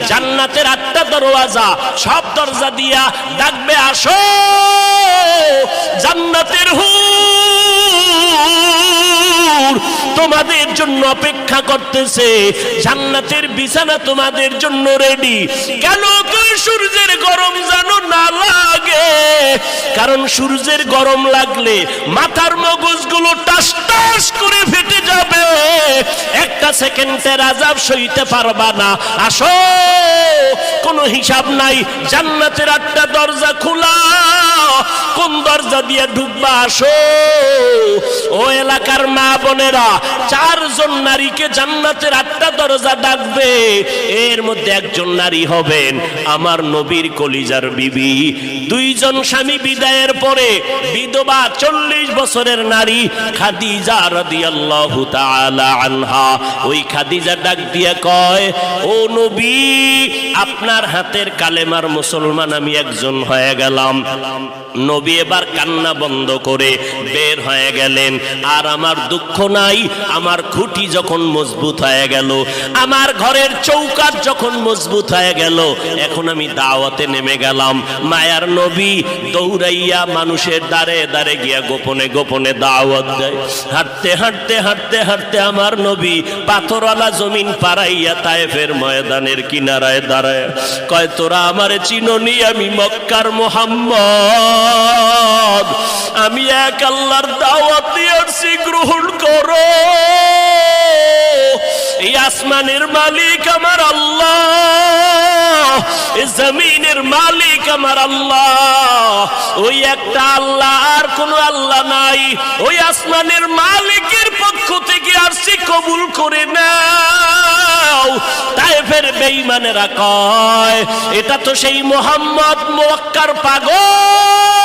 জান্নাতের 8টা দরওয়াজা, সব দরজা দিয়া ডাকবে, আসো জান্নাতের হুর তোমাদের জন্য অপেক্ষা করতেছে, জান্নাতের বিছানা তোমাদের জন্য রেডি। কেন তুই সূর্যের গরম যেন না লাগে, কারণ সূর্যের গরম লাগলে মাথার মগজগুলো টাস টাস করে ফেটে যাবে, একটা সেকেন্ডের আযাব সইতে পারবা না। আসো, কোনো হিসাব নাই, জান্নাতের 8টা দরজা খোলা, কোন দরজা দিয়ে ঢুকবা আসো। ও এলাকার মা বোনেরা, 4 জন নারীকে জান্নাতের 8টা দরজা ডাকবে, এর মধ্যে একজন নারী হবেন আমার নবীর কলিজার বিবি। 2 জন স্বামী বিদায়ের পরে বিধবা 40 বছরের নারী খাদিজা রাদিয়াল্লাহু তাআলা আনহা। ওই খাদিজা ডাক দিয়ে কয়, ও নবী, আপনার হাতের কালেমার মুসলমান আমি একজন হয়ে গেলাম। নবী এবার কান্না বন্ধ করে বের হয়ে গেলেন। আর আমার দুঃখ নাই, আমার খুঁটি যখন মজবুত হয়ে গেল, আমার ঘরের চৌকাঠ যখন মজবুত হয়ে গেল, এখন আমি দাওয়াতে নেমে গেলাম। মায়ার নবী দৌড়াইয়া মানুষের দ্বারে দ্বারে গিয়া গোপনে গোপনে দাওয়াত দেয়। হাঁটতে হাঁটতে হাঁটতে হাঁটতে আমার নবী পাথরওয়ালা জমিন পাড়াইয়া তায়েফের ময়দানের কিনারায় দাঁড়ায় কয়, তোরা আমারে চিনোনি, আমি মক্কার মুহাম্মদ, আমি এক আল্লাহর দাওয়াত দিয়ে আসছি, গ্রহণ করো। এই আসমানের মালিক আমার আল্লাহ, এই জমিনের মালিক আমার আল্লাহ, ওই একটা আল্লাহ, আর কোন আল্লাহ নাই। ওই আসমানের মালিকের পক্ষ থেকে আসছি, কবুল করে নাও। তায়েফের বেঈমানেরা কয়, এটা তো সেই মুহাম্মদ মক্কার পাগল।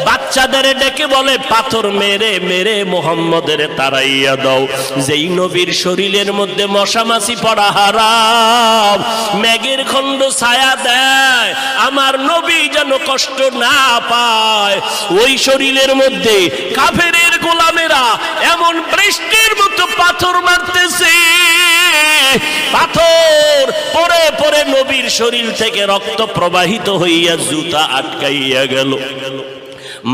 বাচ্চাদের ডেকে বলে, পাথর মেরে মেরে মুহাম্মদের তাড়াইয়া দাও। যেই নবীর শরীরের মধ্যে মশামাছি পড়া হারাম, মেঘের খণ্ড ছায়া দেয়, আমার নবী যেন কষ্ট না পায়, ওই শরীরের মধ্যে কাফেরের গোলামেরা এমন বৃষ্টির মতো পাথর মারতেছে, পাথর পরে পরে নবীর শরীর থেকে রক্ত প্রবাহিত হইয়া জুতা আটকাইয়া গেল।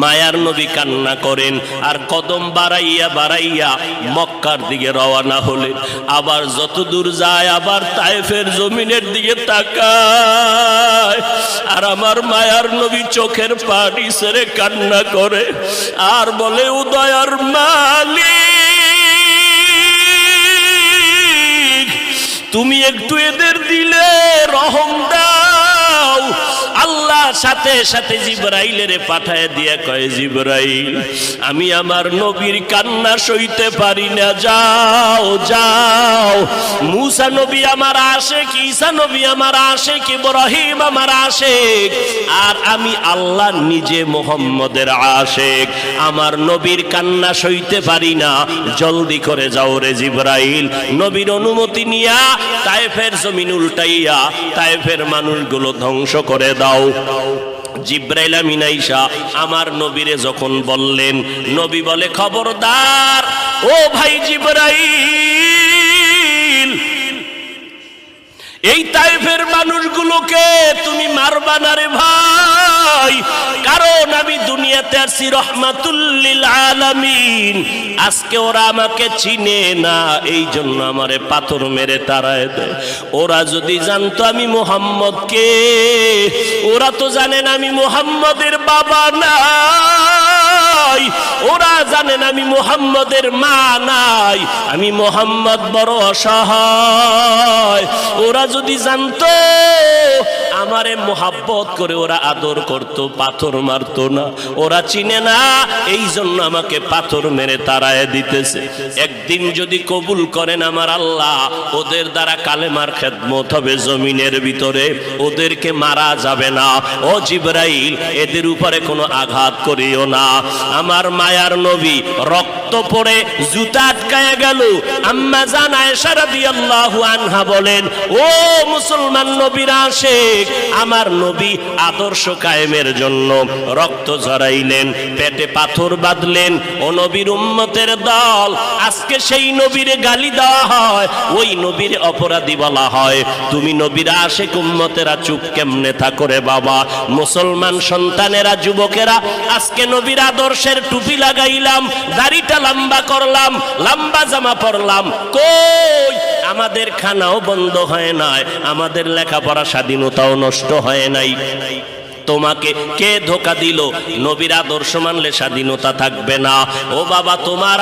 মায়ার নবী কান্না করেন, আর কদম বাড়াইয়া বাড়াইয়া মক্কার দিকে রওনা হলেন। আবার যত দূর যায় আবার তায়েফের জমিনের দিকে তাকায়, আর আমার মায়ার নবী চোখের পানি ছেড়ে কান্না করে আর বলে, উদয়ার মালিক, তুমি একটু এদের দিলে রহম দাও। আল্লাহ সাথে সাথে জিবরাইলের পাঠায় দিয়া কয়, জিবরাইল, আমি আমার নবীর কান্না সইতে পারি না, যাও যাও। মুসা নবী আমার আশিক, ঈসা নবী আমার আশিক, ইব্রাহিম আমার আশিক, আর আমি আল্লাহ নিজে মুহাম্মদের আশিক, আমার নবীর কান্না সইতে পারি না, জলদি করে যাও রে জিবরাইল। নবীর অনুমতি নিয়া তায়েফের জমিন উল্টাইয়া তায়েফের মানুষগুলো ধ্বংস করে দাও। জিবরাইল আমিন আইসা আমার নবীরে যখন বললেন, নবী বলে, খবরদার ও ভাই জিবরাইল, এই তায়েফের মানুষগুলোকে তুমি মারবা না রে ভাই, কারণ আমি দুনিয়াতে আসছি রহমাতুল লিল আলামিন। আজকে ওরা আমাকে চিনে না, এই জন্য আমারে পাথর মেরে তাড়ায় দেয়। ওরা যদি জানতো আমি মুহাম্মদকে, ওরা তো জানেন আমি মুহাম্মদের বাবা নাই, ওরা জানেন আমি মুহাম্মদের মা নাই, আমি মুহাম্মদ বড় অসহায়। ওরা যদি জানতো আমারে মোহাব্বত করে ওরা আদর করত, পাথর মারতো না। ওরা চিনে না, এই জন্য আমাকে পাথর মেরে তাড়ায় দিতেছে। একদিন যদি কবুল করেন আমার আল্লাহ, ওদের দ্বারা কালেমার খেদমত হবে জমিনের ভিতরে, ওদেরকে মারা যাবে না। ও জিবরাইল, এদের উপরে কোনো আঘাত করিও না। আমার মায়ার নবী রক্ত পড়ে জুতা আটকায় গেল। আম্মা জান আয়েশা রাদিয়াল্লাহু আনহা বলেন, ও মুসলমান নবীর আশিক, আমার নবী আদর্শ কায়েমের জন্য রক্ত ঝরাইলেন, পেটে পাথর বাঁধলেন। ও নবীর উম্মতের দল, আজকে সেই নবীরে গালি দেওয়া হয়, ওই নবীর অপরাধী বলা হয়। তুমি নবীর আশিক উম্মতেরা চুপ কেমনে থাকো রে বাবা? মুসলমান সন্তানেরা, যুবকেরা, আজকে নবীর আদর্শের টুপি লাগাইলাম, দাড়িটা লম্বা করলাম, লম্বা জামা পরলাম, কই আমাদের খানাও বন্ধ হয় নাই, আমাদের লেখাপড়া স্বাধীনতাও নষ্ট হয় নাই। তোমাকে কে ধোকা দিল? নবীর আদর্শ মানলে স্বাধীনতা থাকবে না। ও বাবা, তোমার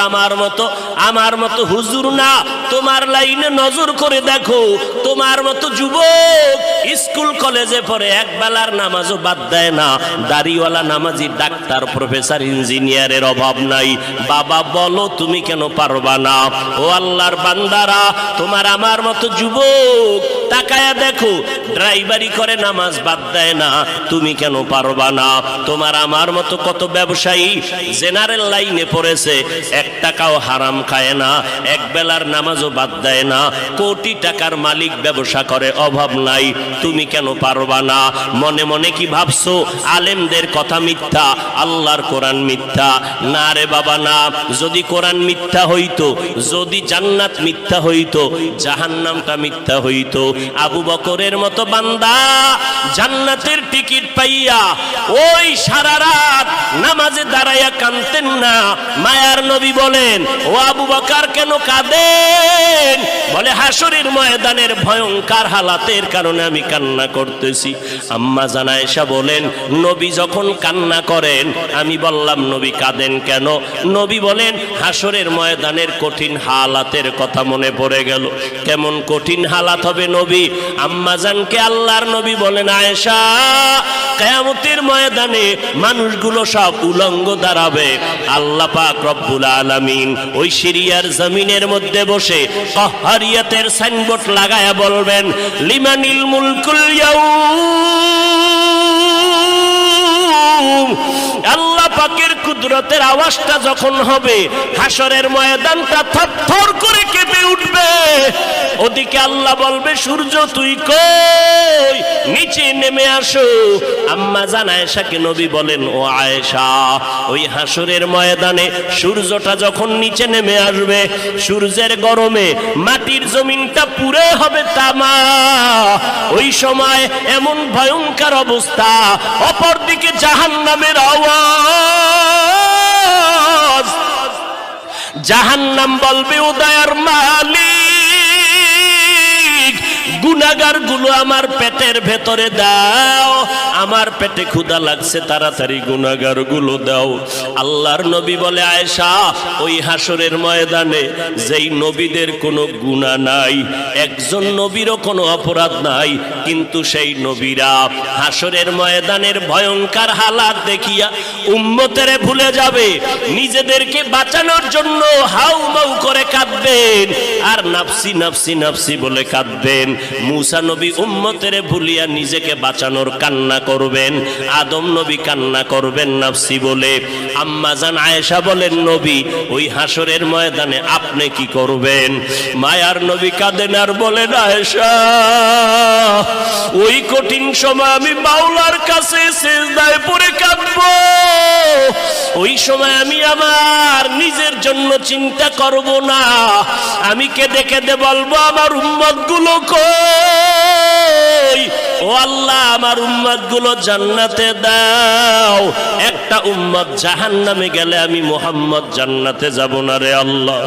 আমার মতো হুজুর না, তোমার লাইনে নজর করে দেখো, তোমার মতো যুবক স্কুল কলেজে পড়ে এক বেলার নামাজও বাদ দেয় না, দাড়িওয়ালা নামাজি ডাক্তার প্রফেসর ইঞ্জিনিয়ারের অভাব নাই। বাবা বলো, তুমি কেন পারবা না? ও আল্লাহর বান্দারা, তোমার আমার মতো যুবক তাকায়া দেখো, ড্রাইভারি করে নামাজ বাদ দেয় না, তুমি কেন পারবা না? তোমার আমার মতো কত ব্যবসায়ী জেনারেল লাইনে পড়েছে, এক টাকাও হারাম খায় না, এক বেলার নামাজও বাদ দেয় না, কোটি টাকার মালিক, ব্যবসা করে, অভাব নাই, তুমি কেন পারবা না? মনে মনে কি ভাবছো আলেমদের কথা মিথ্যা, আল্লাহর কোরআন মিথ্যা? না রে বাবা না। যদি কোরআন মিথ্যা হইতো, যদি জান্নাত মিথ্যা হইতো, জাহান্নামটা মিথ্যা হইতো। আবু বকরের মতো বান্দা জান্নাতের টিকিট পাইয়া ওই সারা রাত নামাজে দাঁড়াইয়া কাঁদতেন না। মায়ার নবী বলেন, ও আবু বকর কেন কাঁদেন? বলে, হাসরের ময়দানের ভয়ঙ্কর হালাতের কারণে আমি কান্না করতেছি। আম্মা জান আয়েশা বলেন, নবী যখন কান্না করেন, আমি বললাম নবী কাঁদেন কেন? নবী বলেন, হাসরের ময়দানের কঠিন হালাতের কথা মনে পড়ে গেল। কেমন কঠিন হালাত হবে নবী? আম্মা জানকে আল্লাহর নবী বলেন, আয়েশা, কিয়ামতের ময়দানে মানুষগুলো সব উলঙ্গ দাঁড়াবে। আল্লাহ পাক রব্বুল আলামিন ওই সিরিয়ার জমিনের মধ্যে বসে কাহরিয়াতের সাইনবোর্ড লাগায়া বলবেন, লিমানিল মুলকুল ইয়াউম। আল্লাহ পাকের কুদরতের আওয়াজটা যখন হবে, হাসরের ময়দানটা থরথর করে কেঁপে উঠবে। ওদিকে আল্লাহ বলবে, সূর্য তুই কই? নিচে নেমে আসো। আম্মা জান আয়েশাকে নবী বলেন, ও আয়েশা, ওই হাসরের ময়দানে সূর্যটা যখন নিচে নেমে আসবে, সূর্যের গরমে মাটির জমিনটা পুড়ে হবে তামা। ওই সময় এমন ভয়ঙ্কর অবস্থা, অপরদিকে জাহান্নামের আওয়াজ। জাহান্নাম বলবে, ও দয়ার মালিক, গুনাহগার গুলো আমার পেটের ভেতরে দাও, আমার পেটে ক্ষুধা লাগছে, তাড়াতাড়ি গুনাহগার গুলো দাও। আল্লাহর নবী বলে, আয়েশা, ওই হাসরের ময়দানে যেই নবীদের কোনো গুনাহ নাই, একজন নবীরও কোনো অপরাধ নাই, কিন্তু সেই নবীরা হাসরের ময়দানের ভয়ঙ্কর হালাত দেখিয়া উম্মতেরে ভুলে যাবে, নিজেদেরকে বাঁচানোর জন্য হাউমাউ করে কাঁদবেন, আর নাফসি নাফসি নাফসি বলে কাঁদবেন। মুসা নবী উম্মতেরে ভুলিয়া নিজেকে বাঁচানোর কান্না করবেন, আদম নবী কান্না করবেন নাফসি বলে। আম্মা জান আয়েশা বলেন, নবী, ওই হাসরের ময়দানে আপনি কি করবেন? মায়ার নবী কাঁদেন আর বলেন, আয়েশা, ওই কঠিন সময় আমি মাওলার কাছে সিজদায় পড়ে কাঁদব। ওই সময় আমি আমার নিজের জন্য চিন্তা করব না, আমি কেঁদে কেঁদে বলবো, আমার উম্মত গুলো কই? ও আল্লাহ, আমার উম্মত গুলো জান্নাতে দাও। একটা উম্মত জাহান্নামে গেলে আমি মুহাম্মদ জান্নাতে যাব না রে আল্লাহ।